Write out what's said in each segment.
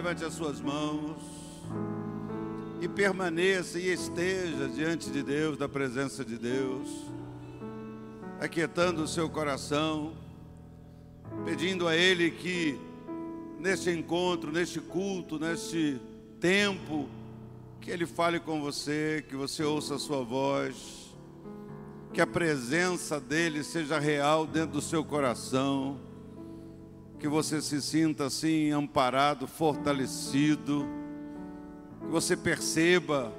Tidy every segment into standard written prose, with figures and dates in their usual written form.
Levante as suas mãos e permaneça e esteja diante de Deus, da presença de Deus, aquietando o seu coração, pedindo a Ele que neste encontro, neste culto, neste tempo, que Ele fale com você, que você ouça a sua voz, que a presença dEle seja real dentro do seu coração, que você se sinta assim amparado, fortalecido, que você perceba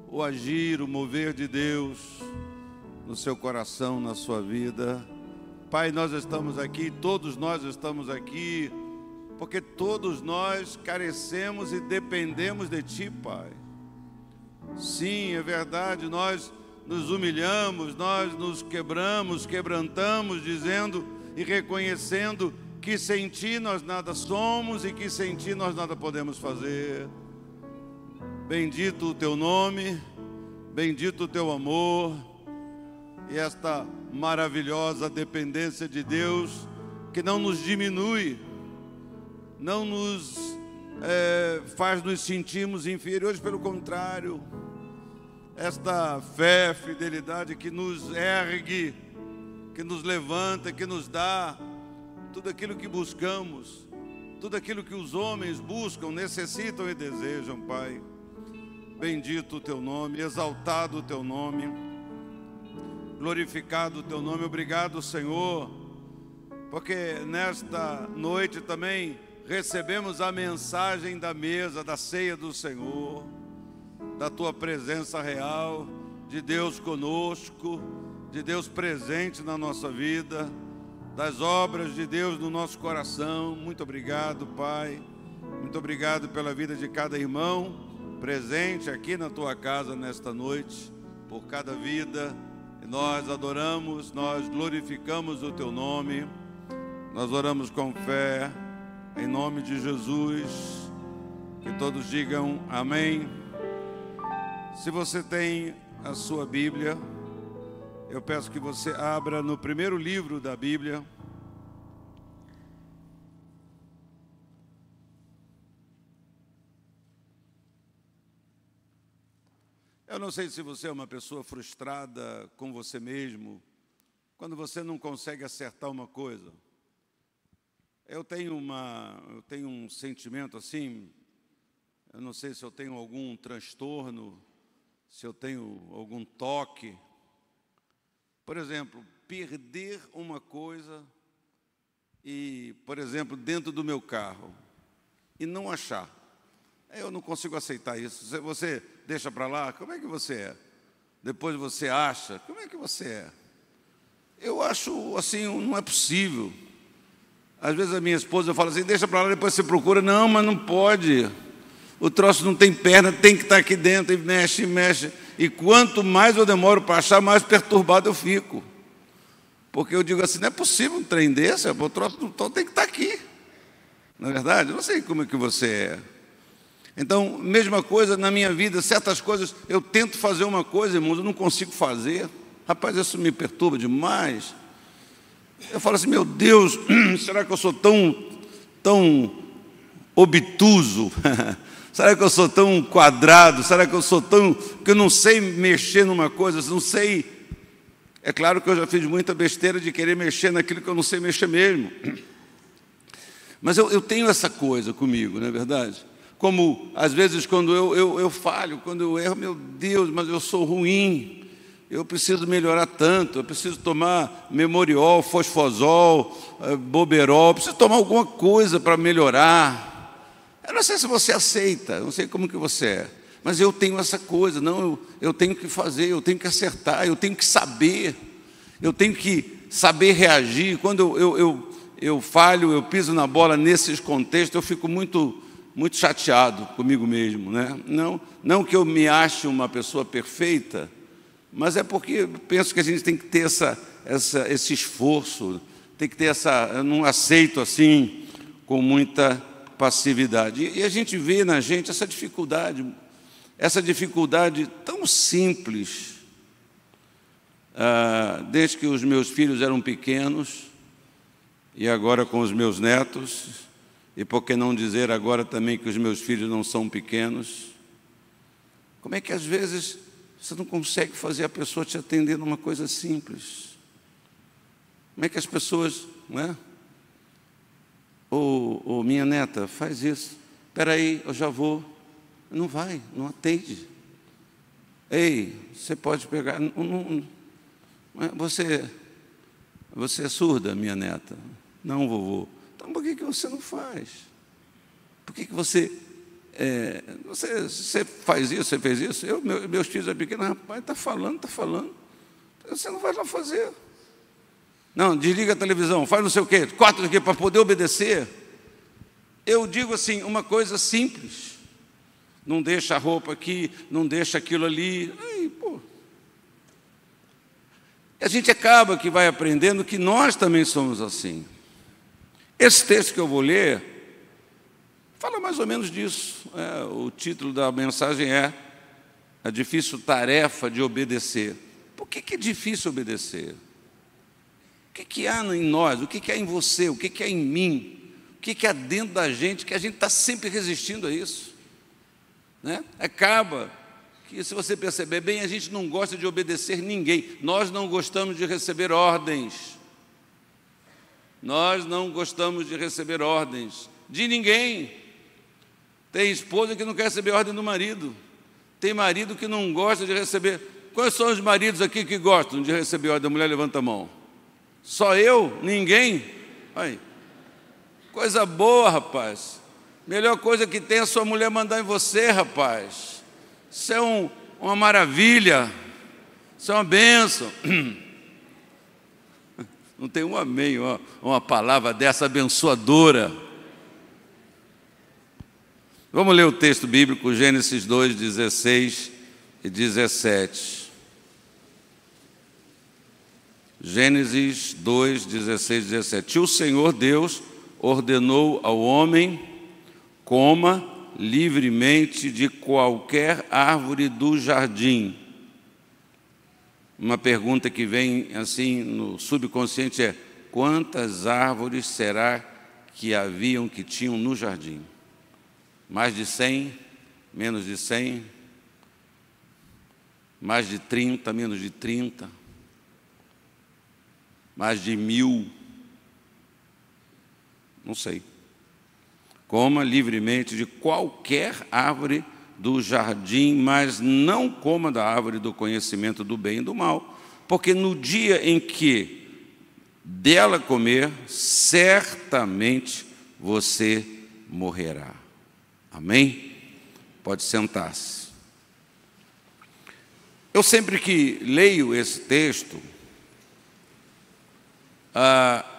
o agir, o mover de Deus no seu coração, na sua vida. Pai, nós estamos aqui, todos nós estamos aqui, porque todos nós carecemos e dependemos de Ti, Pai. Sim, é verdade, nós nos humilhamos, nós nos quebrantamos, dizendo e reconhecendo que sem Ti nós nada somos e que sem Ti nós nada podemos fazer. Bendito o Teu nome, bendito o Teu amor e esta maravilhosa dependência de Deus que não nos diminui, não nos faz nos sentirmos inferiores, pelo contrário, esta fé, fidelidade que nos ergue, que nos levanta, que nos dá tudo aquilo que buscamos, tudo aquilo que os homens buscam, necessitam e desejam, Pai. Bendito o Teu nome, exaltado o Teu nome, glorificado o Teu nome. Obrigado, Senhor, porque nesta noite também recebemos a mensagem da mesa, da ceia do Senhor, da Tua presença real, de Deus conosco, de Deus presente na nossa vida, das obras de Deus no nosso coração. Muito obrigado, Pai. Muito obrigado pela vida de cada irmão presente aqui na Tua casa nesta noite, por cada vida. E nós adoramos, nós glorificamos o Teu nome, nós oramos com fé, em nome de Jesus. Que todos digam amém. Se você tem a sua Bíblia, eu peço que você abra no primeiro livro da Bíblia. Eu não sei se você é uma pessoa frustrada com você mesmo, quando você não consegue acertar uma coisa. Eu tenho um sentimento assim, eu não sei se eu tenho algum transtorno, se eu tenho algum toque. Por exemplo, perder uma coisa e, por exemplo, dentro do meu carro e não achar. Eu não consigo aceitar isso. Você deixa para lá, como é que você é? Depois você acha, como é que você é? Eu acho assim, não é possível. Às vezes a minha esposa fala assim, deixa para lá, depois você procura. Não, mas não pode. O troço não tem perna, tem que estar aqui dentro, e mexe, mexe. E quanto mais eu demoro para achar, mais perturbado eu fico. Porque eu digo assim, não é possível um trem desse, o troço tem que estar aqui. Não é verdade? Eu não sei como é que você é. Então, mesma coisa na minha vida, certas coisas, eu tento fazer uma coisa, irmãos, eu não consigo fazer. Rapaz, isso me perturba demais. Eu falo assim, meu Deus, será que eu sou tão obtuso? Será que eu sou tão quadrado? Será que eu sou que eu não sei mexer numa coisa, não sei? É claro que eu já fiz muita besteira de querer mexer naquilo que eu não sei mexer mesmo. Mas eu tenho essa coisa comigo, não é verdade? Como, às vezes, quando eu falho, quando eu erro, meu Deus, mas eu sou ruim. Eu preciso melhorar tanto, eu preciso tomar memoriol, fosfosol, boberol, eu preciso tomar alguma coisa para melhorar. Eu não sei se você aceita, eu não sei como que você é, mas eu tenho essa coisa, não, eu tenho que fazer, eu tenho que acertar, eu tenho que saber reagir. Quando eu falho, eu piso na bola nesses contextos, eu fico muito chateado comigo mesmo, né? Não que eu me ache uma pessoa perfeita, mas é porque eu penso que a gente tem que ter esse esforço, tem que ter eu não aceito assim com muita passividade. E a gente vê na gente essa dificuldade tão simples. Desde que os meus filhos eram pequenos, e agora com os meus netos, E por que não dizer agora também que os meus filhos não são pequenos? Como é que às vezes você não consegue fazer a pessoa te atender numa coisa simples? Como é que as pessoas, não é? Ô, minha neta, faz isso. Espera aí, eu já vou. Não vai, não atende. Ei, você pode pegar... Você é surda, minha neta? Não, vovô. Então por que você não faz? Por que você faz isso, você fez isso? Meus filhos são pequenos, rapaz, está falando. Você não vai lá fazer. Não, desliga a televisão, faz não sei o quê, corta aqui para poder obedecer. Eu digo assim, uma coisa simples. Não deixa a roupa aqui, não deixa aquilo ali. Aí, pô. A gente acaba que vai aprendendo que nós também somos assim. Esse texto que eu vou ler fala mais ou menos disso. O título da mensagem é A Difícil Tarefa de Obedecer. Por que é difícil obedecer? O que há em nós? O que há em você? O que há em mim? O que há dentro da gente que a gente está sempre resistindo a isso? Né? Acaba que, se você perceber bem, a gente não gosta de obedecer ninguém. Nós não gostamos de receber ordens. Nós não gostamos de receber ordens de ninguém. Tem esposa que não quer receber ordem do marido. Tem marido que não gosta de receber. Quais são os maridos aqui que gostam de receber ordem da mulher? Levanta a mão. Só eu? Ninguém? Aí. Coisa boa, rapaz. Melhor coisa que tem é a sua mulher mandar em você, rapaz. Isso é uma maravilha. Isso é uma bênção. Não tem um amém, uma palavra dessa abençoadora. Vamos ler o texto bíblico, Gênesis 2, 16 e 17. Gênesis 2, 16 e 17. E o Senhor Deus ordenou ao homem: coma livremente de qualquer árvore do jardim. Uma pergunta que vem assim no subconsciente é: quantas árvores será que haviam que tinham no jardim? Mais de 100? Menos de 100? Mais de 30? Menos de 30? Mais de 1000? Não sei. Coma livremente de qualquer árvore do jardim, mas não coma da árvore do conhecimento do bem e do mal, porque no dia em que dela comer, certamente você morrerá. Amém? Pode sentar-se. Eu sempre que leio esse texto,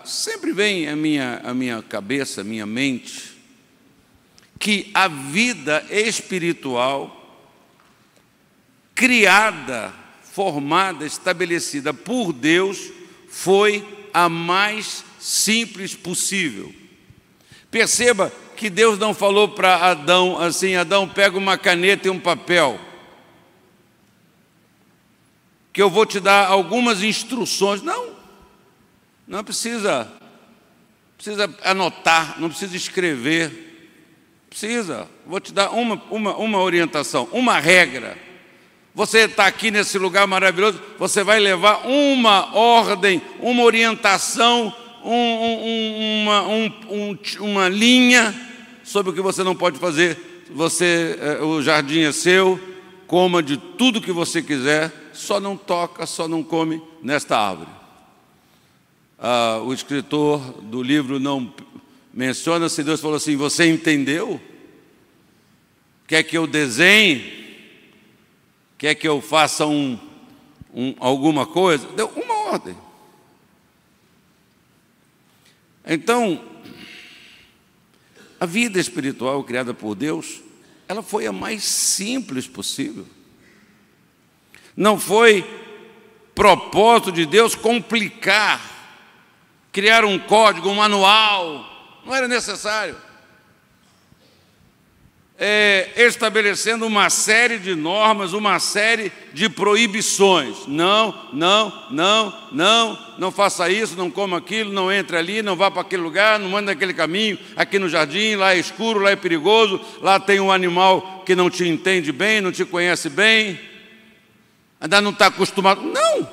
sempre vem à minha cabeça, à minha mente, que a vida espiritual, criada, formada, estabelecida por Deus, foi a mais simples possível. Perceba que Deus não falou para Adão assim: Adão, pega uma caneta e um papel, que eu vou te dar algumas instruções. Não precisa anotar, não precisa escrever. Vou te dar uma orientação, uma regra. Você está aqui nesse lugar maravilhoso, você vai levar uma ordem, uma orientação, uma linha sobre o que você não pode fazer. O jardim é seu, coma de tudo que você quiser, só não toca, só não come nesta árvore. O escritor do livro não menciona se Deus falou assim: você entendeu? Quer que eu desenhe? Quer que eu faça alguma coisa? Deu uma ordem. Então, a vida espiritual criada por Deus, ela foi a mais simples possível. Não foi propósito de Deus complicar, criar um código, um manual. Não era necessário. estabelecendo uma série de normas, uma série de proibições. Não faça isso, não coma aquilo, não entre ali, não vá para aquele lugar, não ande naquele caminho, aqui no jardim, lá é escuro, lá é perigoso, lá tem um animal que não te entende bem, não te conhece bem, ainda não está acostumado. Não!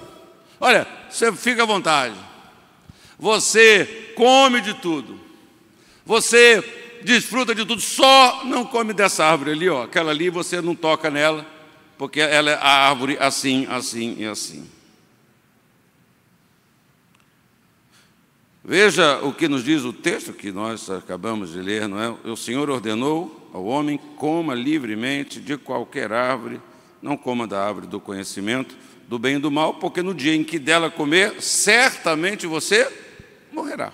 Olha, você fica à vontade. Você come de tudo. Você desfruta de tudo, só não come dessa árvore ali, ó. Aquela ali você não toca nela, porque ela é a árvore assim, assim e assim. Veja o que nos diz o texto que nós acabamos de ler, não é? O Senhor ordenou ao homem: coma livremente de qualquer árvore, não coma da árvore do conhecimento do bem e do mal, porque no dia em que dela comer, certamente você morrerá.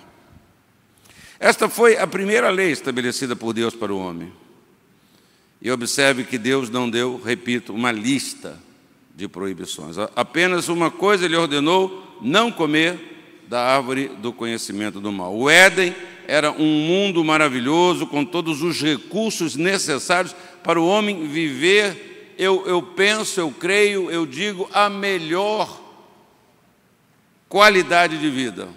Esta foi a primeira lei estabelecida por Deus para o homem. E observe que Deus não deu, repito, uma lista de proibições. Apenas uma coisa Ele ordenou: não comer da árvore do conhecimento do mal. O Éden era um mundo maravilhoso, com todos os recursos necessários para o homem viver, eu penso, eu creio, eu digo, a melhor qualidade de vida.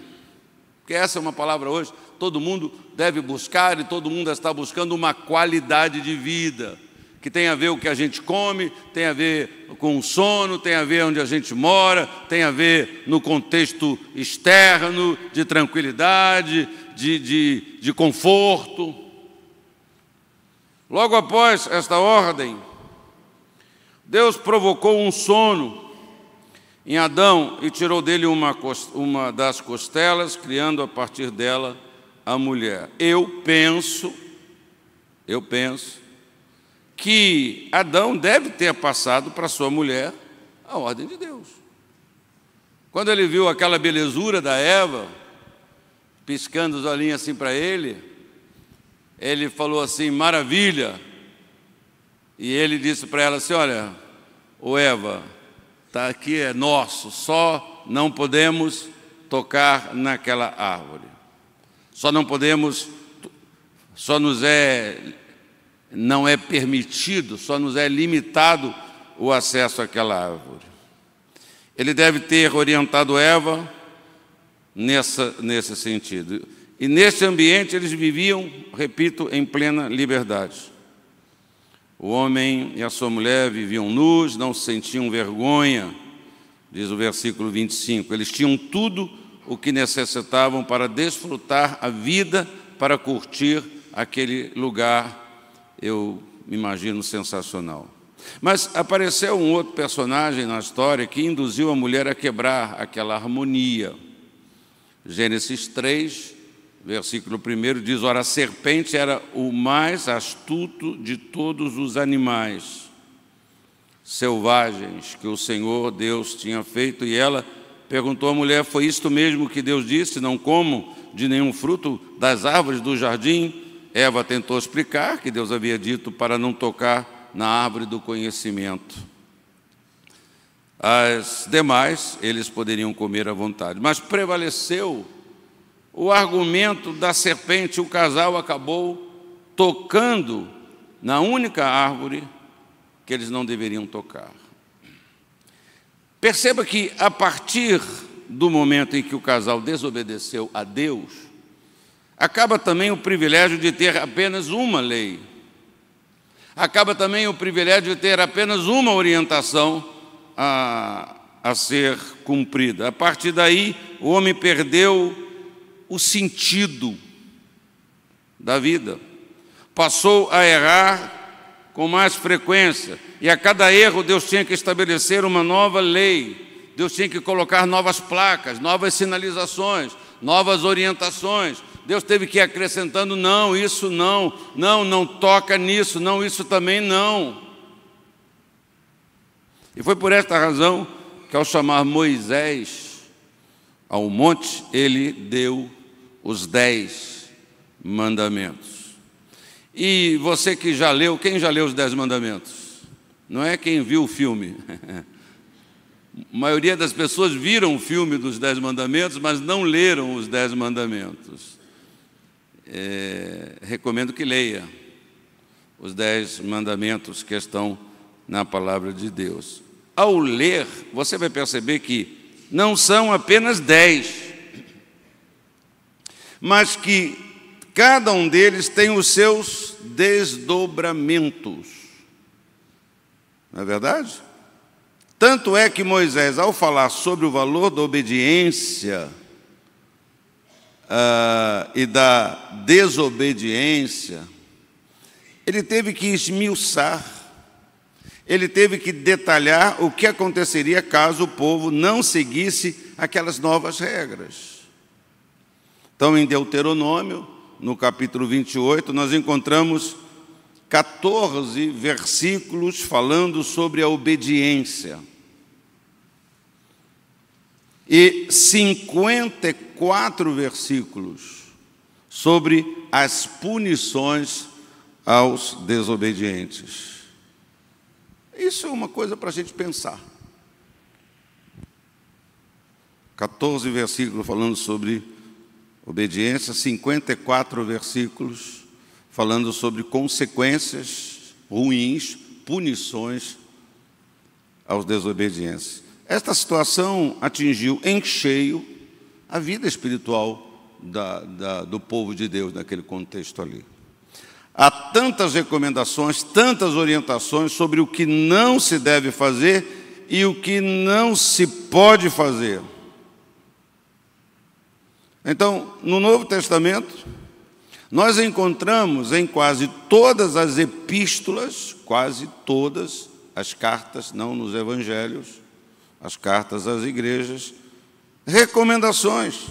Porque essa é uma palavra hoje, todo mundo deve buscar e todo mundo está buscando uma qualidade de vida, que tem a ver com o que a gente come, tem a ver com o sono, tem a ver onde a gente mora, tem a ver no contexto externo, de tranquilidade, de conforto. Logo após esta ordem, Deus provocou um sono em Adão e tirou dele uma das costelas, criando a partir dela a mulher. Eu penso que Adão deve ter passado para sua mulher a ordem de Deus. Quando ele viu aquela belezura da Eva, piscando os olhinhos assim para ele falou assim: maravilha. E ele disse para ela assim: olha, ô Eva, está aqui, é nosso, só não podemos tocar naquela árvore. Não é permitido, só nos é limitado o acesso àquela árvore. Ele deve ter orientado Eva nesse sentido. E nesse ambiente eles viviam, repito, em plena liberdade. O homem e a sua mulher viviam nus, não sentiam vergonha, diz o versículo 25. Eles tinham tudo o que necessitavam para desfrutar a vida, para curtir aquele lugar, eu me imagino, sensacional. Mas apareceu um outro personagem na história que induziu a mulher a quebrar aquela harmonia. Gênesis 3, versículo 1 diz: ora, a serpente era o mais astuto de todos os animais selvagens que o Senhor Deus tinha feito, e ela perguntou à mulher: foi isto mesmo que Deus disse, não comam de nenhum fruto das árvores do jardim? Eva tentou explicar que Deus havia dito para não tocar na árvore do conhecimento. As demais, eles poderiam comer à vontade, mas prevaleceu o argumento da serpente. O casal acabou tocando na única árvore que eles não deveriam tocar. Perceba que, a partir do momento em que o casal desobedeceu a Deus, acaba também o privilégio de ter apenas uma lei. Acaba também o privilégio de ter apenas uma orientação a ser cumprida. A partir daí, o homem perdeu o sentido da vida. Passou a errar com mais frequência. E a cada erro, Deus tinha que estabelecer uma nova lei. Deus tinha que colocar novas placas, novas sinalizações, novas orientações. Deus teve que ir acrescentando: não, isso não toca nisso, não, isso também não. E foi por esta razão que, ao chamar Moisés ao monte, ele deu os 10 mandamentos. E você que já leu, quem já leu os 10 mandamentos? Não é quem viu o filme. A maioria das pessoas viram o filme dos 10 mandamentos, mas não leram os 10 mandamentos. Recomendo que leia os 10 mandamentos que estão na palavra de Deus. Ao ler, você vai perceber que não são apenas 10, mas que cada um deles tem os seus desdobramentos. Não é verdade? Tanto é que Moisés, ao falar sobre o valor da obediência e da desobediência, ele teve que esmiuçar, ele teve que detalhar o que aconteceria caso o povo não seguisse aquelas novas regras. Então, em Deuteronômio, no capítulo 28, nós encontramos 14 versículos falando sobre a obediência e 54 versículos sobre as punições aos desobedientes. Isso é uma coisa para a gente pensar. 14 versículos falando sobre obediência, 54 versículos falando sobre consequências ruins, punições aos desobedientes. Esta situação atingiu em cheio a vida espiritual do povo de Deus naquele contexto ali. Há tantas recomendações, tantas orientações sobre o que não se deve fazer e o que não se pode fazer. Então, no Novo Testamento, nós encontramos em quase todas as epístolas, quase todas as cartas, não nos evangelhos, as cartas às igrejas, recomendações,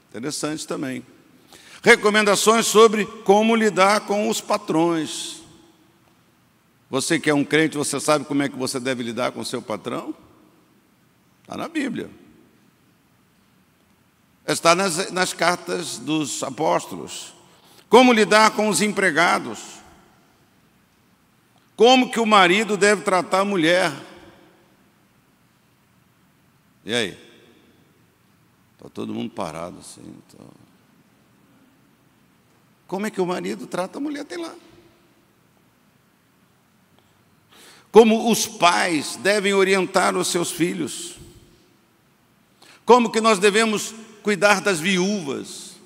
interessantes também, recomendações sobre como lidar com os patrões. Você que é um crente, você sabe como é que você deve lidar com o seu patrão? Está na Bíblia. Está nas cartas dos apóstolos. Como lidar com os empregados? Como que o marido deve tratar a mulher? E aí? Está todo mundo parado assim. Então... Como é que o marido trata a mulher? Tem lá. Como os pais devem orientar os seus filhos? Como que nós devemos cuidar das viúvas?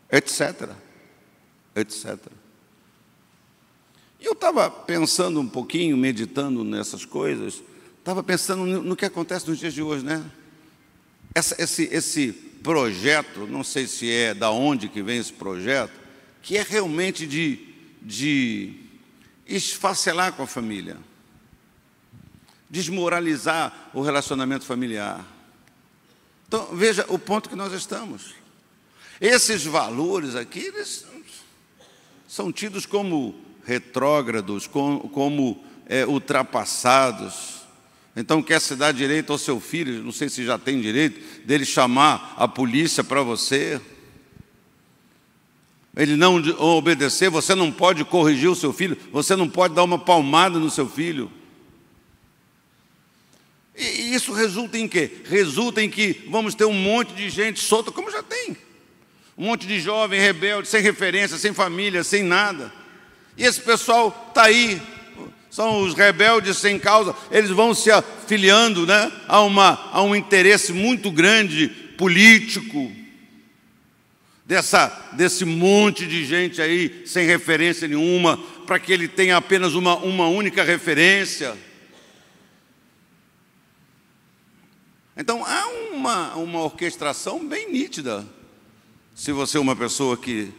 Etc. Etc. E eu estava pensando um pouquinho, meditando nessas coisas, estava pensando no que acontece nos dias de hoje, né? Esse projeto, não sei se é da onde que vem esse projeto, que é realmente de esfacelar com a família, desmoralizar o relacionamento familiar. Então, veja o ponto que nós estamos. Esses valores aqui, eles são tidos como retrógrados, como ultrapassados. Então, quer se dar direito ao seu filho, não sei se já tem direito, dele chamar a polícia para você. Ele não obedecer, você não pode corrigir o seu filho, você não pode dar uma palmada no seu filho. E isso resulta em quê? Resulta em que vamos ter um monte de gente solta, como já tem. Um monte de jovem rebelde, sem referência, sem família, sem nada. E esse pessoal está aí, são os rebeldes sem causa, eles vão se afiliando, né, a um interesse muito grande, político, desse monte de gente aí, sem referência nenhuma, para que ele tenha apenas uma única referência. Então, há uma orquestração bem nítida. Se você é uma pessoa que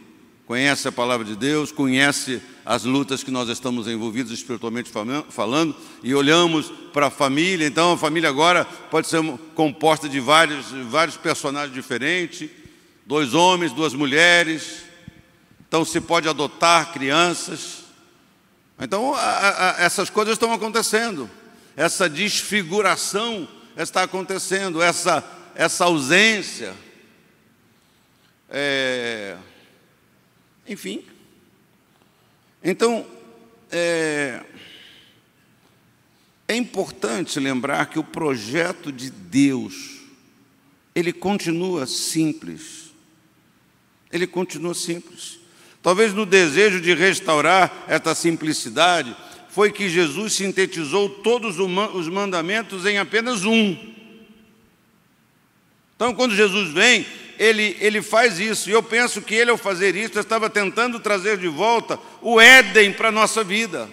conhece a palavra de Deus, conhece as lutas que nós estamos envolvidos espiritualmente falando, e olhamos para a família, então a família agora pode ser composta de vários personagens diferentes, 2 homens, 2 mulheres, então se pode adotar crianças. Então, essas coisas estão acontecendo, essa desfiguração está acontecendo, essa ausência. Enfim. Então, é importante lembrar que o projeto de Deus, ele continua simples. Ele continua simples. Talvez no desejo de restaurar esta simplicidade, foi que Jesus sintetizou todos os mandamentos em apenas um. Então, quando Jesus vem, ele faz isso. E eu penso que ele, ao fazer isso, estava tentando trazer de volta o Éden para a nossa vida.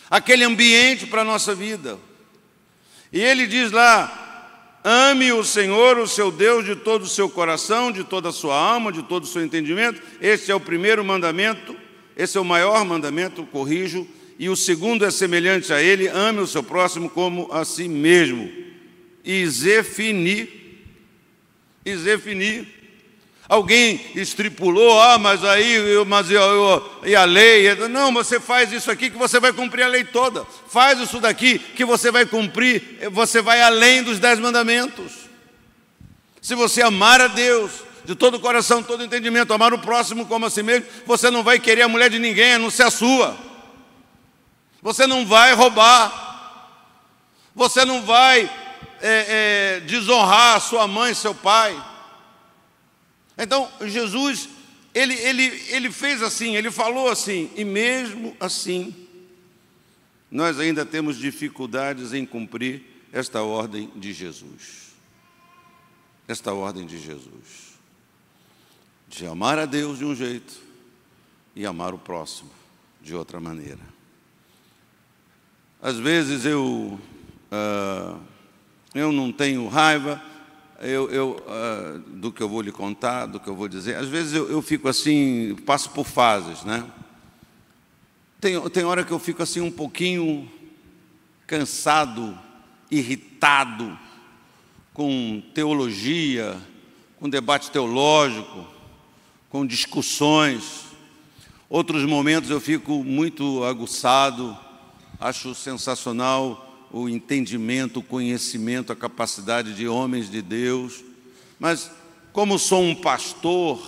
Aquele ambiente para a nossa vida. E ele diz lá: ame o Senhor, o seu Deus, de todo o seu coração, de toda a sua alma, de todo o seu entendimento. Esse é o primeiro mandamento, esse é o maior mandamento, corrijo. E o segundo é semelhante a ele: ame o seu próximo como a si mesmo. E Zefini. Alguém estipulou, mas e a lei? Não, você faz isso aqui que você vai cumprir a lei toda. Faz isso daqui que você vai cumprir, você vai além dos 10 mandamentos. Se você amar a Deus de todo o coração, todo o entendimento, amar o próximo como a si mesmo, você não vai querer a mulher de ninguém, a não ser a sua. Você não vai roubar. Você não vai desonrar sua mãe, seu pai. Então, Jesus, ele fez assim, ele falou assim, e mesmo assim, nós ainda temos dificuldades em cumprir esta ordem de Jesus. Esta ordem de Jesus. De amar a Deus de um jeito e amar o próximo de outra maneira. Às vezes eu não tenho raiva do que eu vou lhe contar, do que eu vou dizer. Às vezes eu fico assim, passo por fases, né? Tem hora que eu fico assim um pouquinho cansado, irritado com teologia, com debate teológico, com discussões. Outros momentos eu fico muito aguçado, acho sensacional o entendimento, o conhecimento, a capacidade de homens de Deus. Mas como sou um pastor,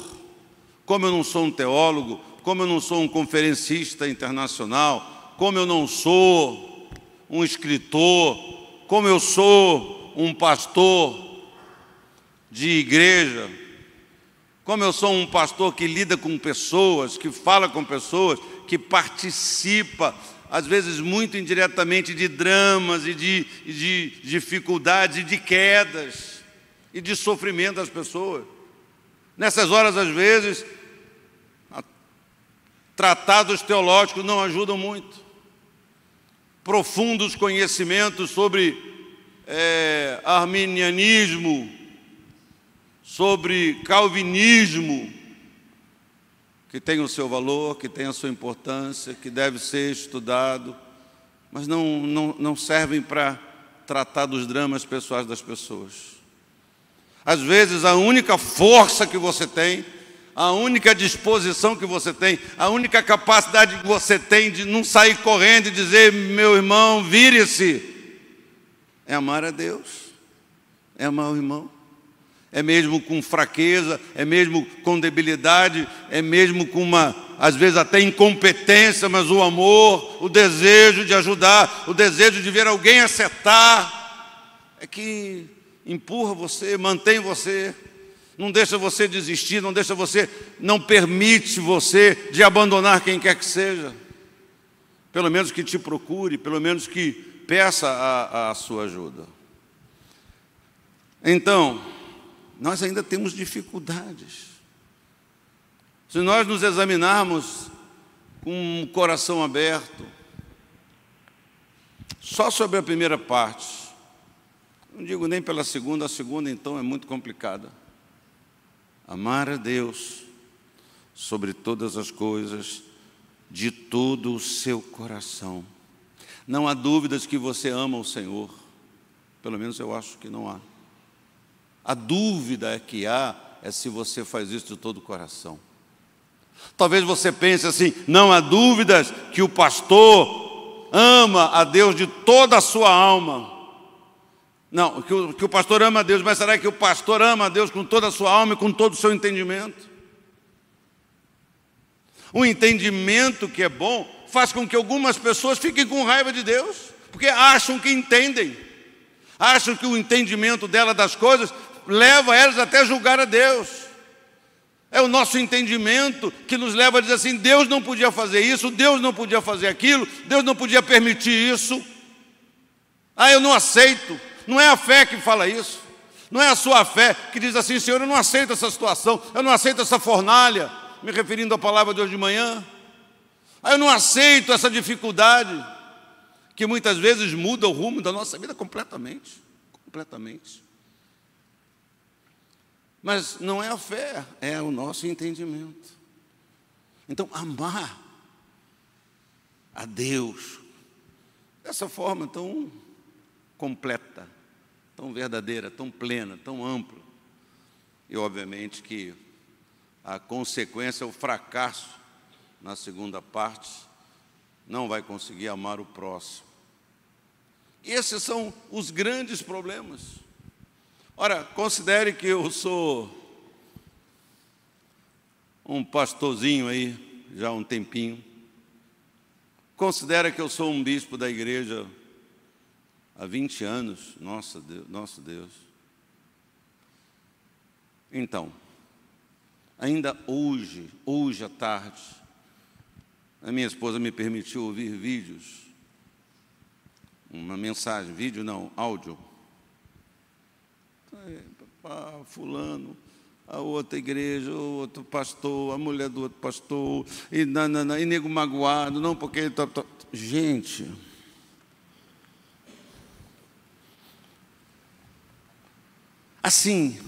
como eu não sou um teólogo, como eu não sou um conferencista internacional, como eu não sou um escritor, como eu sou um pastor de igreja, como eu sou um pastor que lida com pessoas, que fala com pessoas, que participa, às vezes muito indiretamente, de dramas e de dificuldades e de quedas e de sofrimento das pessoas. Nessas horas, às vezes, tratados teológicos não ajudam muito. Profundos conhecimentos sobre arminianismo, sobre calvinismo, que tem o seu valor, que tem a sua importância, que deve ser estudado, mas não servem para tratar dos dramas pessoais das pessoas. Às vezes, a única força que você tem, a única disposição que você tem, a única capacidade que você tem de não sair correndo e dizer: meu irmão, vire-se, é amar a Deus, é amar o irmão. É mesmo com fraqueza, é mesmo com debilidade, é mesmo com às vezes até incompetência, mas o amor, o desejo de ajudar, o desejo de ver alguém acertar, é que empurra você, mantém você, não deixa você desistir, não permite você de abandonar quem quer que seja. Pelo menos que te procure, pelo menos que peça a sua ajuda. Então, nós ainda temos dificuldades. Se nós nos examinarmos com o coração aberto, só sobre a primeira parte, não digo nem pela segunda, a segunda então é muito complicada. Amar a Deus sobre todas as coisas, de todo o seu coração. Não há dúvidas que você ama o Senhor, pelo menos eu acho que não há. A dúvida que há é se você faz isso de todo o coração. Talvez você pense assim: não há dúvidas que o pastor ama a Deus de toda a sua alma. Não, que o pastor ama a Deus, mas será que o pastor ama a Deus com toda a sua alma e com todo o seu entendimento? Um entendimento que é bom faz com que algumas pessoas fiquem com raiva de Deus, porque acham que entendem, acham que o entendimento dela das coisas leva elas até a julgar a Deus. É o nosso entendimento que nos leva a dizer assim: Deus não podia fazer isso, Deus não podia fazer aquilo, Deus não podia permitir isso. Eu não aceito. Não é a fé que fala isso. Não é a sua fé que diz assim: Senhor, eu não aceito essa situação, eu não aceito essa fornalha, me referindo à palavra de hoje de manhã. Eu não aceito essa dificuldade, que muitas vezes muda o rumo da nossa vida completamente. Completamente. Mas não é a fé, é o nosso entendimento. Então, amar a Deus dessa forma tão completa, tão verdadeira, tão plena, tão ampla. E, obviamente, que a consequência é o fracasso na segunda parte, não vai conseguir amar o próximo. E esses são os grandes problemas. Ora, considere que eu sou um pastorzinho aí, já há um tempinho. Considere que eu sou um bispo da igreja há 20 anos. Nosso Deus. Então, ainda hoje à tarde, a minha esposa me permitiu ouvir vídeos, uma mensagem, vídeo não, áudio. Fulano, a outra igreja, o outro pastor, a mulher do outro pastor, e nego magoado, não, porque... Gente, assim,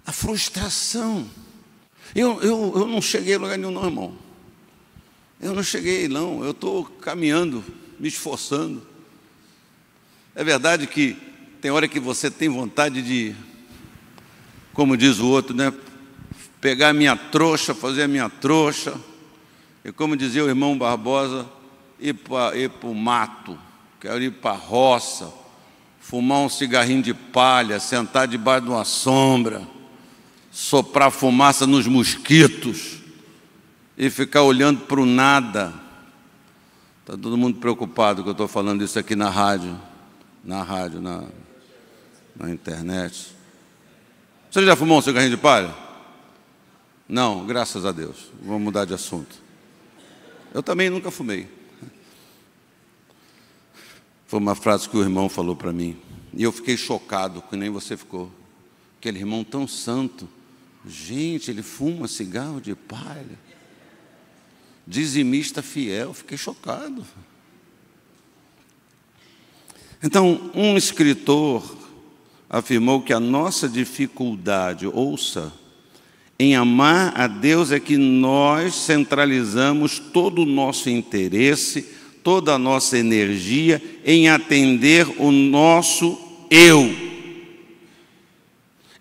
a frustração. Eu não cheguei a lugar nenhum, não, irmão. Eu não cheguei, não. Eu estou caminhando, me esforçando. É verdade que tem hora que você tem vontade de, como diz o outro, né, pegar a minha trouxa, fazer a minha trouxa, e como dizia o irmão Barbosa, ir para o mato, quero ir para a roça, fumar um cigarrinho de palha, sentar debaixo de uma sombra, soprar fumaça nos mosquitos e ficar olhando para o nada. Está todo mundo preocupado que eu estou falando isso aqui na rádio, na internet. Você já fumou um cigarrinho de palha? Não, graças a Deus. Vamos mudar de assunto. Eu também nunca fumei. Foi uma frase que o irmão falou para mim, e eu fiquei chocado, que nem você ficou. Aquele irmão tão santo, gente, ele fuma cigarro de palha, dizimista fiel, fiquei chocado. Então, um escritor afirmou que a nossa dificuldade, ouça, em amar a Deus é que nós centralizamos todo o nosso interesse, toda a nossa energia em atender o nosso eu,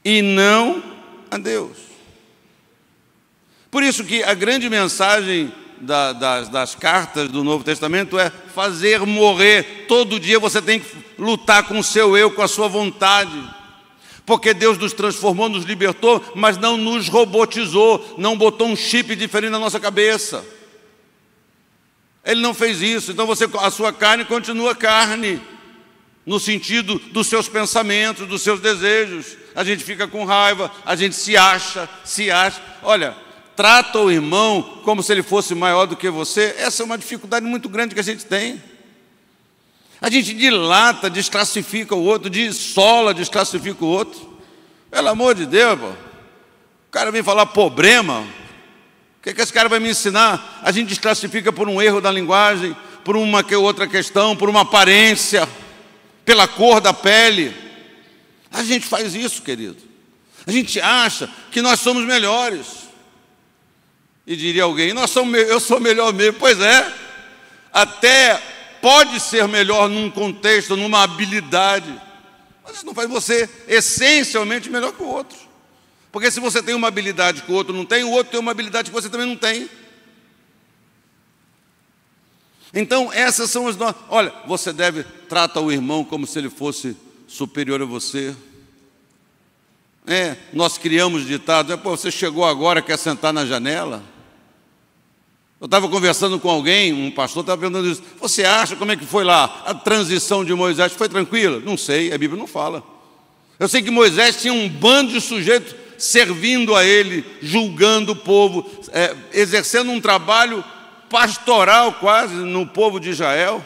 e não a Deus. Por isso que a grande mensagem das cartas do Novo Testamento é fazer morrer. Todo dia você tem que lutar com o seu eu, com a sua vontade, porque Deus nos transformou, nos libertou, mas não nos robotizou, não botou um chip diferente na nossa cabeça. Ele não fez isso. Então a sua carne continua carne, no sentido dos seus pensamentos, dos seus desejos. A gente fica com raiva, a gente se acha. Olha, trata o irmão como se ele fosse maior do que você. Essa é uma dificuldade muito grande que a gente tem. A gente dilata, desclassifica o outro, dissola, desclassifica o outro. Pelo amor de Deus, pô. O cara vem falar problema. O que esse cara vai me ensinar? A gente desclassifica por um erro da linguagem, por uma outra questão, por uma aparência, pela cor da pele. A gente faz isso, querido. A gente acha que nós somos melhores. E diria alguém, eu sou melhor mesmo. Pois é, até pode ser melhor num contexto, numa habilidade, mas isso não faz você essencialmente melhor que o outro. Porque se você tem uma habilidade que o outro não tem, o outro tem uma habilidade que você também não tem. Então, essas são as nossas... Olha, você trata o irmão como se ele fosse superior a você. Nós criamos ditados, você chegou agora, quer sentar na janela? Eu estava conversando com alguém, um pastor estava perguntando isso. Você acha, como é que foi lá a transição de Moisés? Foi tranquila? Não sei, a Bíblia não fala. Eu sei que Moisés tinha um bando de sujeitos servindo a ele, julgando o povo, exercendo um trabalho pastoral quase no povo de Israel.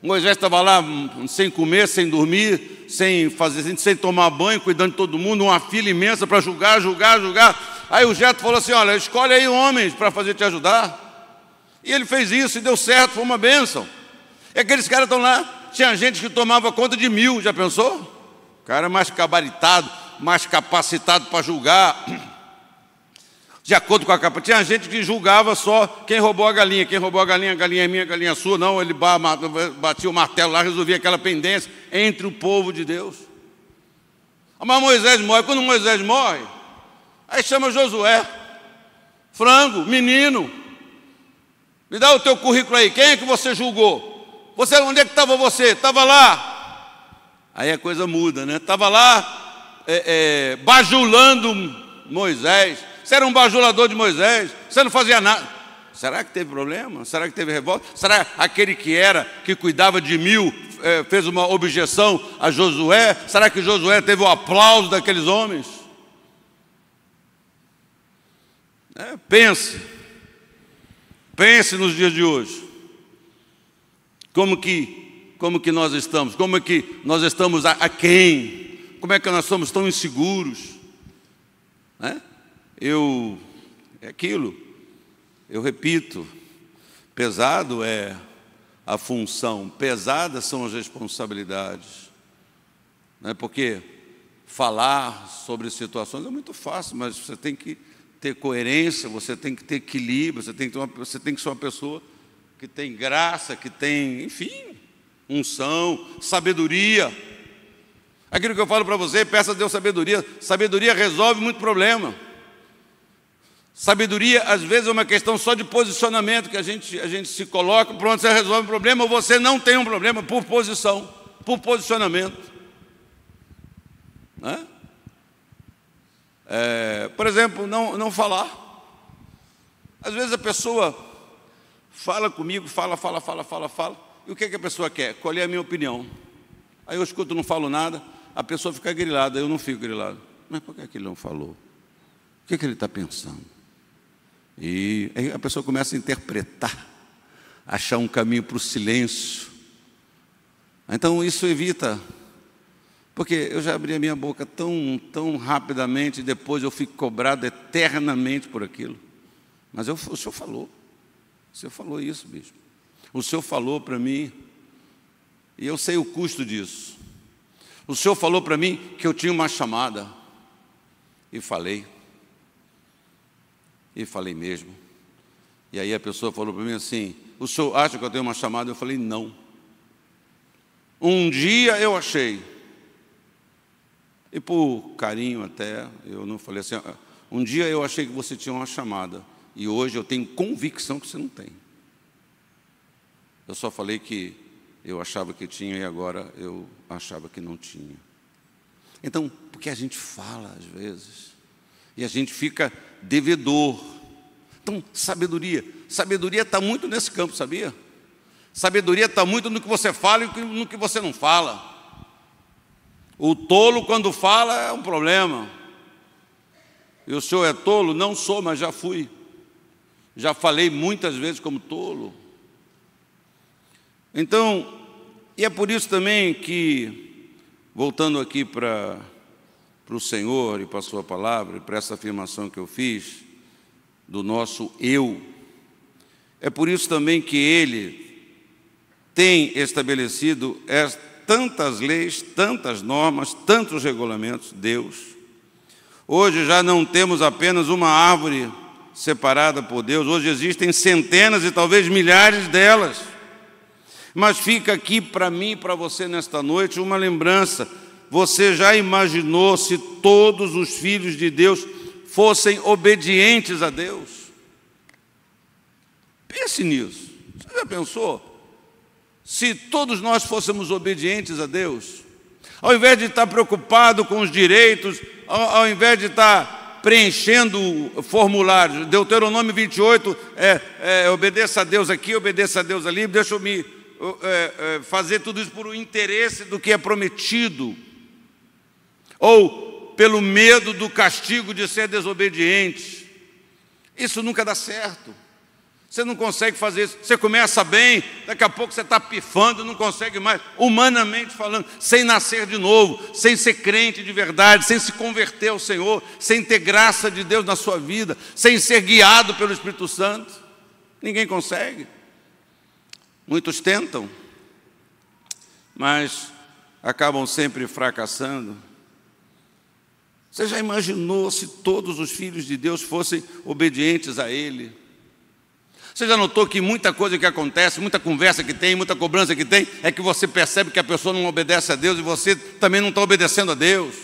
Moisés estava lá sem comer, sem dormir, sem tomar banho, cuidando de todo mundo, uma fila imensa para julgar. Aí o Jetro falou assim: olha, escolhe aí homens para fazer te ajudar. E ele fez isso e deu certo, foi uma bênção. E aqueles caras estão lá, tinha gente que tomava conta de 1000, já pensou? O cara mais gabaritado, mais capacitado para julgar, de acordo com a capa. Tinha gente que julgava só quem roubou a galinha. Quem roubou a galinha é minha, a galinha é sua. Não, ele batia o martelo lá, resolvia aquela pendência entre o povo de Deus. Mas Moisés morre. Quando Moisés morre, aí chama Josué. Frango, menino, me dá o teu currículo aí. Quem é que você julgou? Onde é que estava você? Estava lá. Aí a coisa muda, né? Estava lá bajulando Moisés. Você era um bajulador de Moisés, você não fazia nada. Será que teve problema? Será que teve revolta? Será aquele que cuidava de 1000, fez uma objeção a Josué? Será que Josué teve o aplauso daqueles homens? Pense nos dias de hoje. Como que nós estamos? Como é que nós estamos aquém? Como é que nós somos tão inseguros? É aquilo, eu repito, pesado é a função, pesadas são as responsabilidades, porque falar sobre situações é muito fácil, mas você tem que ter coerência, você tem que ter equilíbrio, você tem que ser uma pessoa que tem graça, que tem, enfim, unção, sabedoria. Aquilo que eu falo para você, peça a Deus sabedoria. Sabedoria resolve muito problema. Sabedoria, às vezes, é uma questão só de posicionamento, que a gente se coloca, pronto, você resolve um problema, ou você não tem um problema por posição, por posicionamento. Por exemplo, não falar. Às vezes a pessoa fala comigo, fala, e o que a pessoa quer? Colher a minha opinião. Aí eu escuto, não falo nada, a pessoa fica grilada, eu não fico grilado. Mas por que ele não falou? O que ele está pensando? E aí a pessoa começa a interpretar, achar um caminho para o silêncio. Então isso evita, porque eu já abri a minha boca tão rapidamente, e depois eu fico cobrado eternamente por aquilo. Mas o Senhor falou isso, bispo. O Senhor falou para mim, e eu sei o custo disso. O Senhor falou para mim que eu tinha uma chamada, e falei mesmo. E aí a pessoa falou para mim assim: o senhor acha que eu tenho uma chamada? Eu falei: não. Um dia eu achei, e por carinho até, eu não falei assim, um dia eu achei que você tinha uma chamada, e hoje eu tenho convicção que você não tem. Eu só falei que eu achava que tinha e agora eu achava que não tinha. Então, porque a gente fala às vezes, e a gente fica devedor. Então, sabedoria está muito nesse campo, sabia? Sabedoria está muito no que você fala e no que você não fala. O tolo, quando fala, é um problema. E o senhor é tolo? Não sou, mas já fui. Já falei muitas vezes como tolo. Então, e é por isso também que, voltando aqui para o Senhor e para a sua palavra, e para essa afirmação que eu fiz, do nosso eu, é por isso também que Ele tem estabelecido tantas leis, tantas normas, tantos regulamentos, Deus. Hoje já não temos apenas uma árvore separada por Deus, hoje existem centenas e talvez milhares delas. Mas fica aqui para mim e para você nesta noite uma lembrança. Você já imaginou se todos os filhos de Deus fossem obedientes a Deus? Pense nisso. Você já pensou? Se todos nós fôssemos obedientes a Deus, ao invés de estar preocupado com os direitos, ao invés de estar preenchendo formulários, Deuteronômio 28, obedeça a Deus aqui, obedeça a Deus ali, deixa eu me fazer tudo isso por um interesse do que é prometido. Ou pelo medo do castigo de ser desobediente. Isso nunca dá certo. Você não consegue fazer isso. Você começa bem, daqui a pouco você está pifando, não consegue mais, humanamente falando, sem nascer de novo, sem ser crente de verdade, sem se converter ao Senhor, sem ter graça de Deus na sua vida, sem ser guiado pelo Espírito Santo. Ninguém consegue. Muitos tentam, mas acabam sempre fracassando. Você já imaginou se todos os filhos de Deus fossem obedientes a Ele? Você já notou que muita coisa que acontece, muita conversa que tem, muita cobrança que tem, é que você percebe que a pessoa não obedece a Deus e você também não está obedecendo a Deus.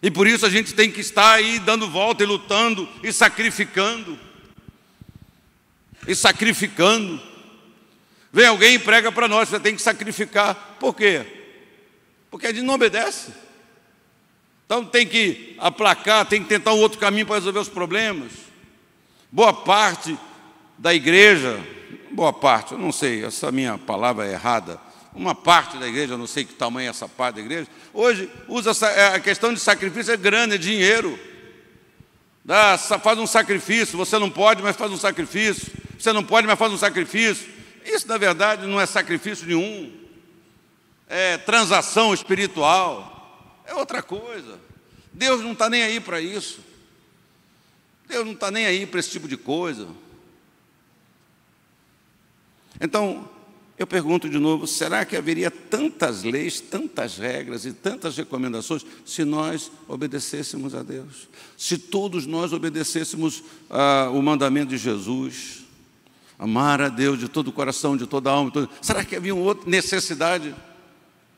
E por isso a gente tem que estar aí dando volta e lutando e sacrificando. E sacrificando. Vem alguém e prega para nós, você tem que sacrificar. Por quê? Porque a gente não obedece. Então tem que aplacar, tem que tentar um outro caminho para resolver os problemas. Boa parte da igreja, boa parte, eu não sei, essa minha palavra é errada, uma parte da igreja, eu não sei que tamanho é essa parte da igreja, hoje usa a questão de sacrifício, é grana, é dinheiro. Faz um sacrifício, você não pode, mas faz um sacrifício. Você não pode, mas faz um sacrifício. Isso, na verdade, não é sacrifício nenhum. É transação espiritual. É outra coisa. Deus não está nem aí para isso. Deus não está nem aí para esse tipo de coisa. Então, eu pergunto de novo, será que haveria tantas leis, tantas regras e tantas recomendações se nós obedecêssemos a Deus? Se todos nós obedecêssemos o mandamento de Jesus, amar a Deus de todo o coração, de toda a alma, será que havia outra necessidade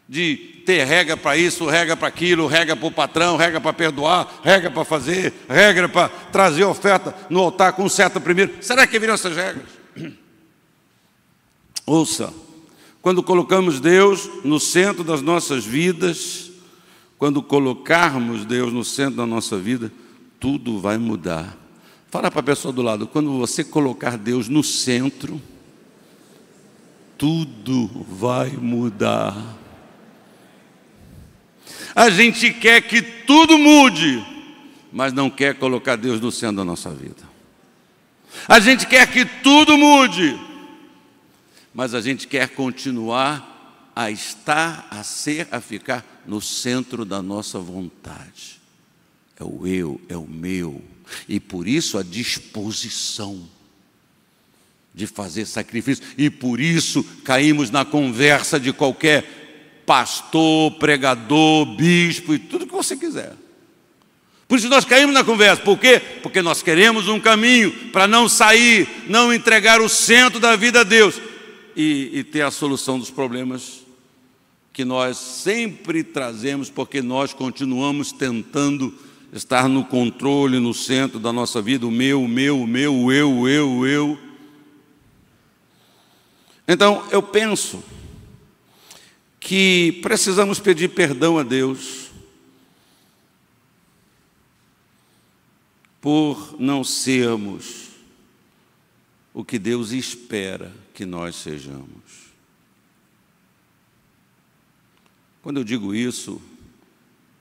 de ter regra para isso, regra para aquilo, regra para o patrão, regra para perdoar, regra para fazer, regra para trazer oferta no altar com certo primeiro? Será que haveriam essas regras? Ouça, quando colocamos Deus no centro das nossas vidas, quando colocarmos Deus no centro da nossa vida, tudo vai mudar. Fala para a pessoa do lado, quando você colocar Deus no centro, tudo vai mudar. A gente quer que tudo mude, mas não quer colocar Deus no centro da nossa vida. A gente quer que tudo mude, mas a gente quer continuar a estar, a ser, a ficar no centro da nossa vontade. É o eu, é o meu. E por isso a disposição de fazer sacrifício. E por isso caímos na conversa de qualquer pastor, pregador, bispo e tudo que você quiser. Por isso nós caímos na conversa. Por quê? Porque nós queremos um caminho para não sair, não entregar o centro da vida a Deus e ter a solução dos problemas que nós sempre trazemos, porque nós continuamos tentando estar no controle, no centro da nossa vida, o meu, o eu. Então, eu penso que precisamos pedir perdão a Deus por não sermos o que Deus espera que nós sejamos. Quando eu digo isso,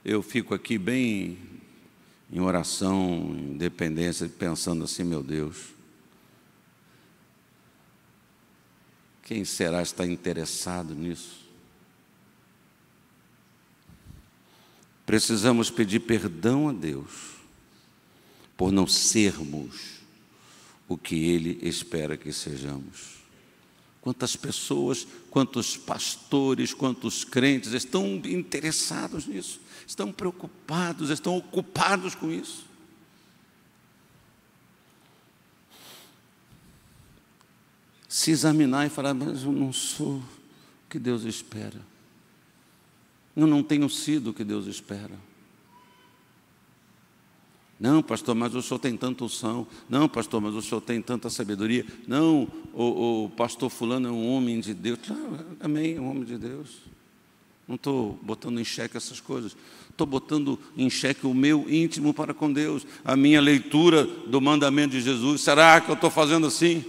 eu fico aqui bem em oração, em dependência, pensando assim, meu Deus, quem será está interessado nisso? Precisamos pedir perdão a Deus por não sermos o que Ele espera que sejamos. Quantas pessoas, quantos pastores, quantos crentes estão interessados nisso, estão preocupados, estão ocupados com isso. Se examinar e falar, mas eu não sou o que Deus espera. Eu não tenho sido o que Deus espera. Não, pastor, mas o senhor tem tanta unção. Não, pastor, mas o senhor tem tanta sabedoria. Não, o pastor fulano é um homem de Deus. Amém, é um homem de Deus. Não estou botando em xeque essas coisas. Estou botando em xeque o meu íntimo para com Deus. A minha leitura do mandamento de Jesus. Será que eu estou fazendo assim?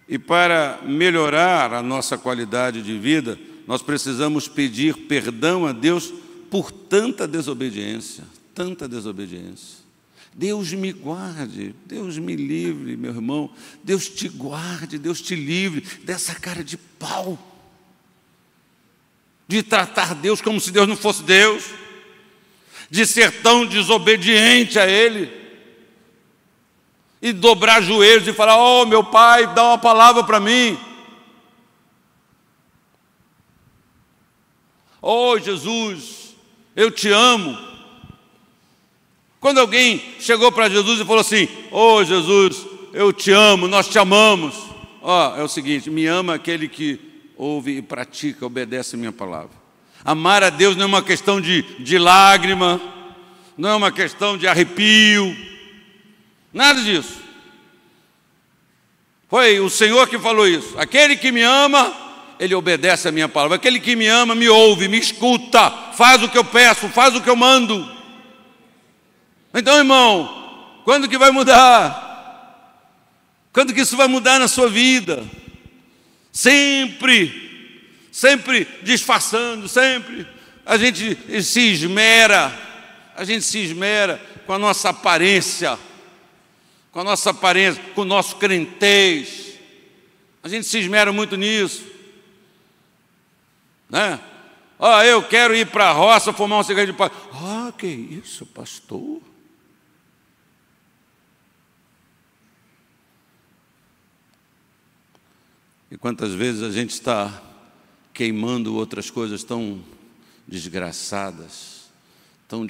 E para melhorar a nossa qualidade de vida, nós precisamos pedir perdão a Deus por tanta desobediência, tanta desobediência. Deus me guarde, Deus me livre, meu irmão, Deus te guarde, Deus te livre dessa cara de pau, de tratar Deus como se Deus não fosse Deus, de ser tão desobediente a Ele, e dobrar joelhos e falar: oh, meu Pai, dá uma palavra para mim. Oh, Jesus, eu te amo. Quando alguém chegou para Jesus e falou assim: oh, Jesus, eu te amo, nós te amamos. Ó, é o seguinte: me ama aquele que ouve e pratica, obedece a minha palavra. Amar a Deus não é uma questão de lágrima, não é uma questão de arrepio, nada disso. Foi o Senhor que falou isso. Aquele que me ama, ele obedece a minha palavra. Aquele que me ama, me ouve, me escuta, faz o que eu peço, faz o que eu mando. Então, irmão, quando que vai mudar? Quando que isso vai mudar na sua vida? Sempre disfarçando, sempre. A gente se esmera com a nossa aparência, com o nosso crentez. A gente se esmera muito nisso, né? Eu quero ir para a roça fumar um cigarro de paz. Que isso, pastor? E quantas vezes a gente está queimando outras coisas tão desgraçadas, tão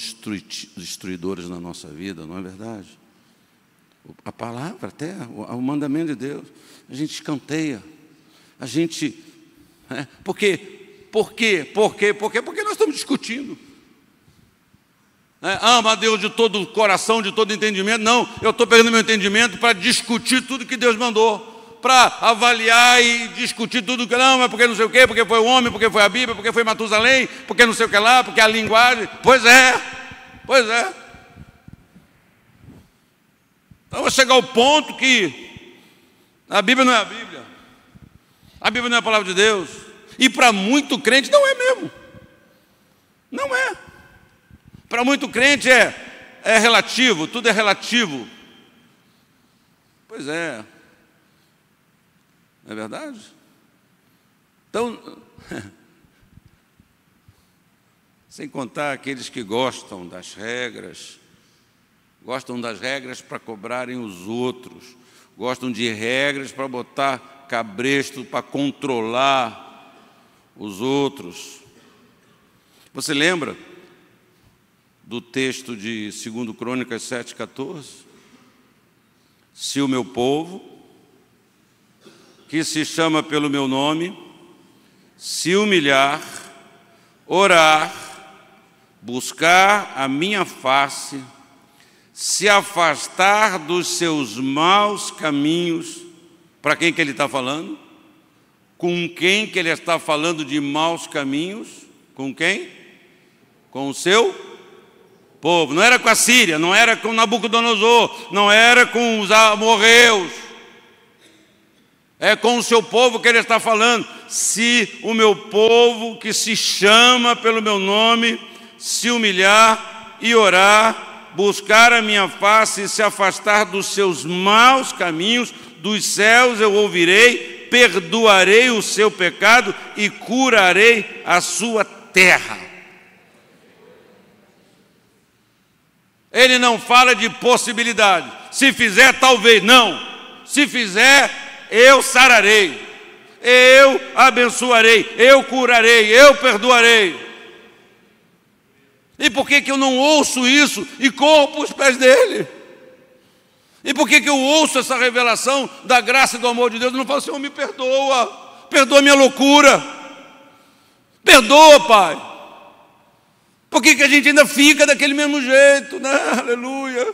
destruidoras na nossa vida, não é verdade? A palavra até, o mandamento de Deus, a gente escanteia, a gente... Por quê? Porque nós estamos discutindo. Ama a Deus de todo o coração, de todo entendimento. Não, eu estou pegando meu entendimento para discutir tudo que Deus mandou, para avaliar e discutir tudo que não, mas porque não sei o quê, porque foi o homem, porque foi a Bíblia, porque foi Matusalém, porque não sei o que lá, porque a linguagem. Pois é. Então vai chegar ao ponto que a Bíblia não é a Bíblia, a Bíblia não é a palavra de Deus, e para muito crente não é mesmo, não é. Para muito crente é relativo, tudo é relativo. Pois é. Não é verdade? Então, sem contar aqueles que gostam das regras para cobrarem os outros, gostam de regras para botar cabresto, para controlar os outros. Você lembra do texto de 2 Crônicas 7,14? Se o meu povo, que se chama pelo meu nome, se humilhar, orar, buscar a minha face, se afastar dos seus maus caminhos. Para quem que ele está falando? Com quem que ele está falando de maus caminhos? Com quem? Com o seu povo. Não era com a Síria, não era com Nabucodonosor, não era com os amorreus. É com o seu povo que ele está falando. Se o meu povo, que se chama pelo meu nome, se humilhar e orar, buscar a minha face e se afastar dos seus maus caminhos, dos céus eu ouvirei, perdoarei o seu pecado e curarei a sua terra. Ele não fala de possibilidade. Se fizer, talvez. Não. Se fizer, eu sararei, eu abençoarei, eu curarei, eu perdoarei. E por que eu não ouço isso e corro para os pés dele? E por que eu ouço essa revelação da graça e do amor de Deus e não falo: Senhor, me perdoa, perdoa minha loucura, perdoa, Pai? Por que a gente ainda fica daquele mesmo jeito, né? Aleluia.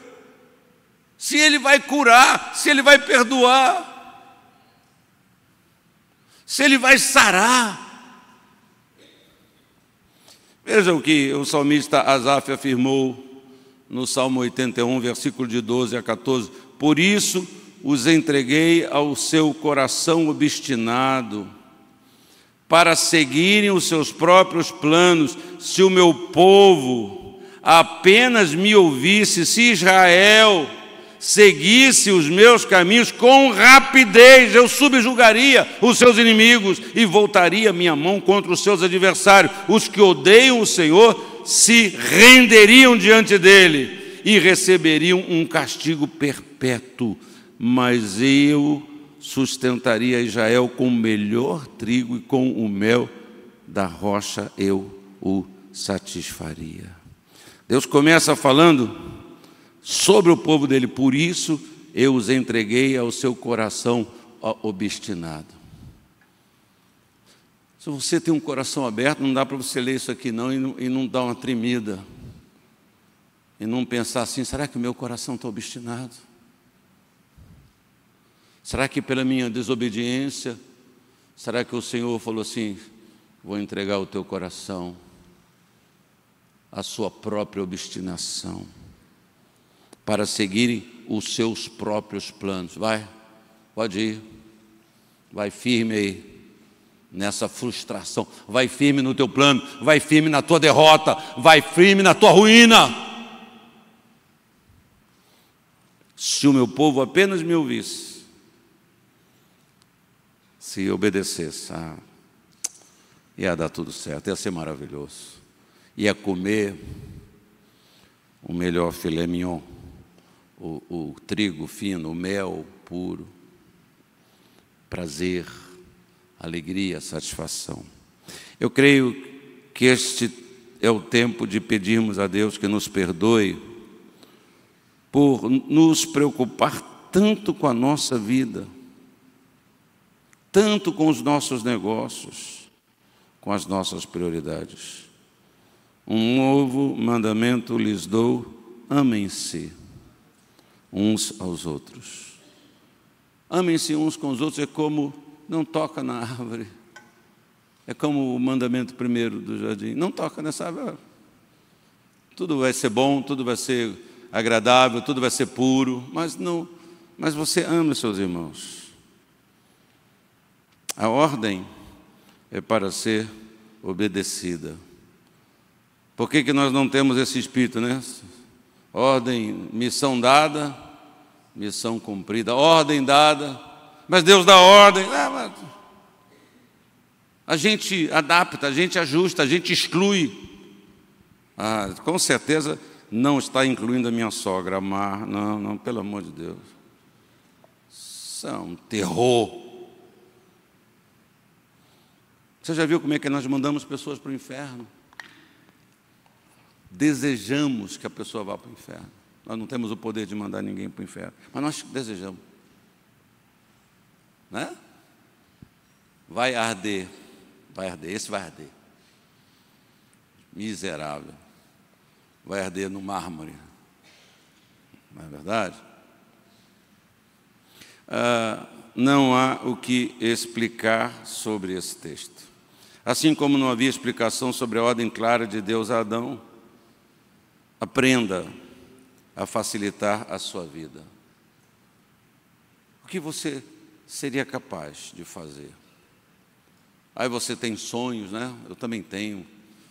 Se Ele vai curar, se Ele vai perdoar, se Ele vai sarar. Veja o que o salmista Asaf afirmou no Salmo 81, versículo de 12 a 14. Por isso os entreguei ao seu coração obstinado, para seguirem os seus próprios planos. Se o meu povo apenas me ouvisse, se Israel seguisse os meus caminhos, com rapidez eu subjugaria os seus inimigos e voltaria minha mão contra os seus adversários. Os que odeiam o Senhor se renderiam diante dele e receberiam um castigo perpétuo, mas eu sustentaria Israel com o melhor trigo e com o mel da rocha eu o satisfaria. Deus começa falando sobre o povo dele: por isso eu os entreguei ao seu coração obstinado. Se você tem um coração aberto, não dá para você ler isso aqui não e não dar uma tremida, e não pensar assim: será que o meu coração está obstinado? Será que pela minha desobediência, será que o Senhor falou assim: vou entregar o teu coração à sua própria obstinação, para seguirem os seus próprios planos? Vai, pode ir, vai firme aí nessa frustração, vai firme no teu plano, vai firme na tua derrota, vai firme na tua ruína. Se o meu povo apenas me ouvisse, se obedecesse, ia dar tudo certo, ia ser maravilhoso, ia comer o melhor filé mignon, o trigo fino, o mel puro, prazer, alegria, satisfação. Eu creio que este é o tempo de pedirmos a Deus que nos perdoe por nos preocupar tanto com a nossa vida, tanto com os nossos negócios, com as nossas prioridades. Um novo mandamento lhes dou: amem-se uns aos outros. Amem-se uns com os outros é como não toca na árvore. É como o mandamento primeiro do jardim: não toca nessa árvore. Tudo vai ser bom, tudo vai ser agradável, tudo vai ser puro, mas você ama seus irmãos. A ordem é para ser obedecida. Por que nós não temos esse espírito, né? Ordem, missão dada, missão cumprida. Ordem dada, mas Deus dá ordem. A gente adapta, a gente ajusta, a gente exclui. Com certeza não está incluindo a minha sogra, amar. Não, pelo amor de Deus. Isso é um terror. Você já viu como é que nós mandamos pessoas para o inferno? Desejamos que a pessoa vá para o inferno. Nós não temos o poder de mandar ninguém para o inferno, mas nós desejamos, né? Vai arder, esse vai arder. Miserável. Vai arder no mármore. Não é verdade? Não há o que explicar sobre esse texto. Assim como não havia explicação sobre a ordem clara de Deus a Adão, aprenda a facilitar a sua vida. O que você seria capaz de fazer? Aí você tem sonhos, né? Eu também tenho.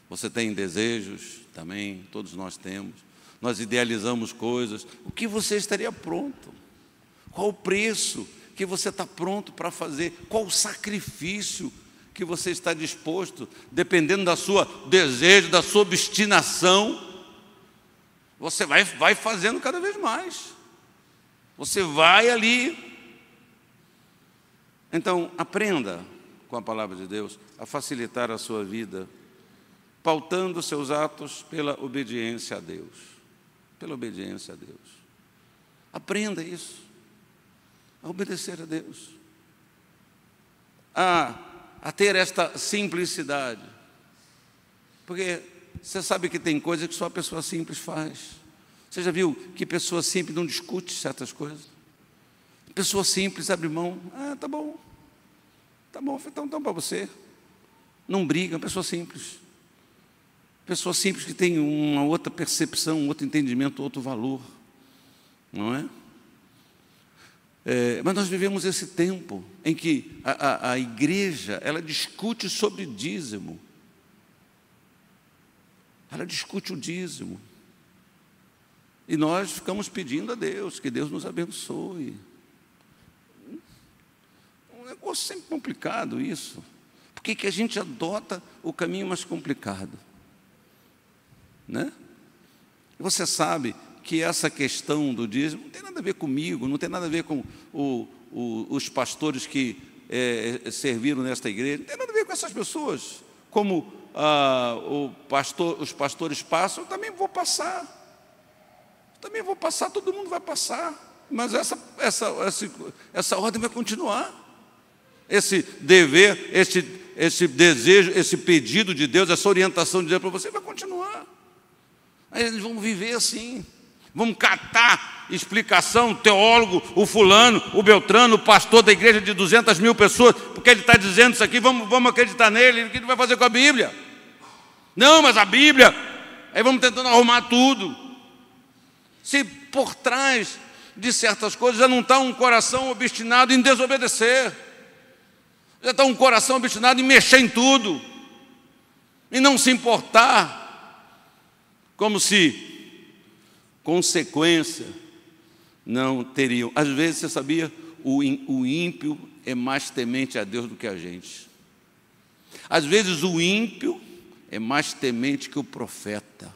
Você tem desejos também, todos nós temos. Nós idealizamos coisas. O que você estaria pronto? Qual o preço que você está pronto para fazer? Qual o sacrifício que você está disposto, dependendo da sua desejo, da sua obstinação, você vai fazendo cada vez mais. Você vai ali. Então, aprenda com a palavra de Deus a facilitar a sua vida, pautando seus atos pela obediência a Deus. Pela obediência a Deus. Aprenda isso. A obedecer a Deus. A ter esta simplicidade. Porque você sabe que tem coisas que só a pessoa simples faz. Você já viu que pessoa simples não discute certas coisas? Pessoa simples abre mão. Tá bom. Tá bom, então para você. Não briga, uma pessoa simples. Pessoa simples que tem uma outra percepção, um outro entendimento, outro valor. Não é? Mas nós vivemos esse tempo em que a igreja, ela discute sobre dízimo. Ela discute o dízimo. E nós ficamos pedindo a Deus, que Deus nos abençoe. Um negócio sempre complicado isso. Por que a gente adota o caminho mais complicado? Né? Você sabe que essa questão do dízimo não tem nada a ver comigo, não tem nada a ver com os pastores que serviram nesta igreja, não tem nada a ver com essas pessoas. Como os pastores passam, eu também vou passar. Também vou passar, todo mundo vai passar. Mas essa ordem vai continuar. Esse dever, esse desejo, esse pedido de Deus, essa orientação de Deus para você vai continuar. Aí eles vão viver assim. Vamos catar explicação, teólogo, o fulano, o Beltrano, o pastor da igreja de 200 mil pessoas, porque ele está dizendo isso aqui, vamos acreditar nele, o que ele vai fazer com a Bíblia? Não, mas a Bíblia, aí vamos tentando arrumar tudo. Se por trás de certas coisas já não está um coração obstinado em desobedecer, já está um coração obstinado em mexer em tudo, e não se importar, como se consequência não teriam. Às vezes, você sabia, o ímpio é mais temente a Deus do que a gente. Às vezes o ímpio é mais temente que o profeta.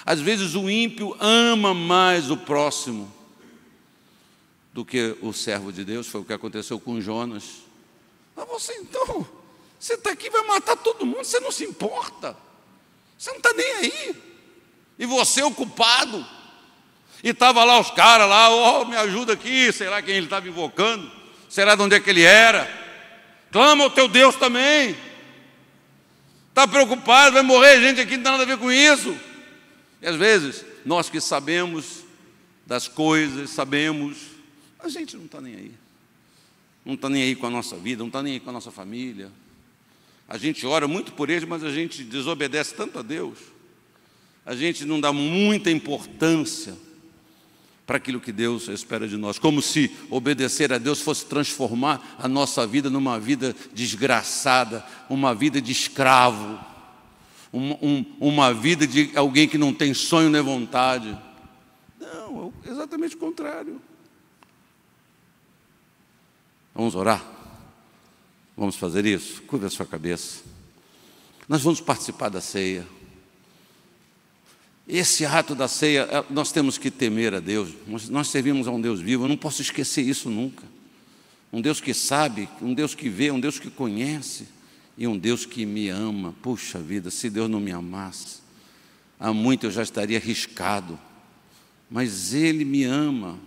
Às vezes o ímpio ama mais o próximo do que o servo de Deus. Foi o que aconteceu com Jonas. Mas você então, você está aqui, vai matar todo mundo, você não se importa. Você não está nem aí. E você é o culpado. E estava lá os caras lá, me ajuda aqui, sei lá quem ele estava invocando, sei lá de onde é que ele era. Clama ao teu Deus também. Está preocupado, vai morrer gente aqui, não tem nada a ver com isso. E às vezes, nós que sabemos das coisas, sabemos, a gente não está nem aí. Não está nem aí com a nossa vida, não está nem aí com a nossa família. A gente ora muito por eles, mas a gente desobedece tanto a Deus. A gente não dá muita importância para aquilo que Deus espera de nós, como se obedecer a Deus fosse transformar a nossa vida numa vida desgraçada, uma vida de escravo, uma vida de alguém que não tem sonho nem vontade. Não, é exatamente o contrário. Vamos orar? Vamos fazer isso? Curva a sua cabeça. Nós vamos participar da ceia. Esse ato da ceia, nós temos que temer a Deus. Nós servimos a um Deus vivo, eu não posso esquecer isso nunca. Um Deus que sabe, um Deus que vê, um Deus que conhece e um Deus que me ama. Puxa vida, se Deus não me amasse, há muito eu já estaria arriscado. Mas Ele me ama.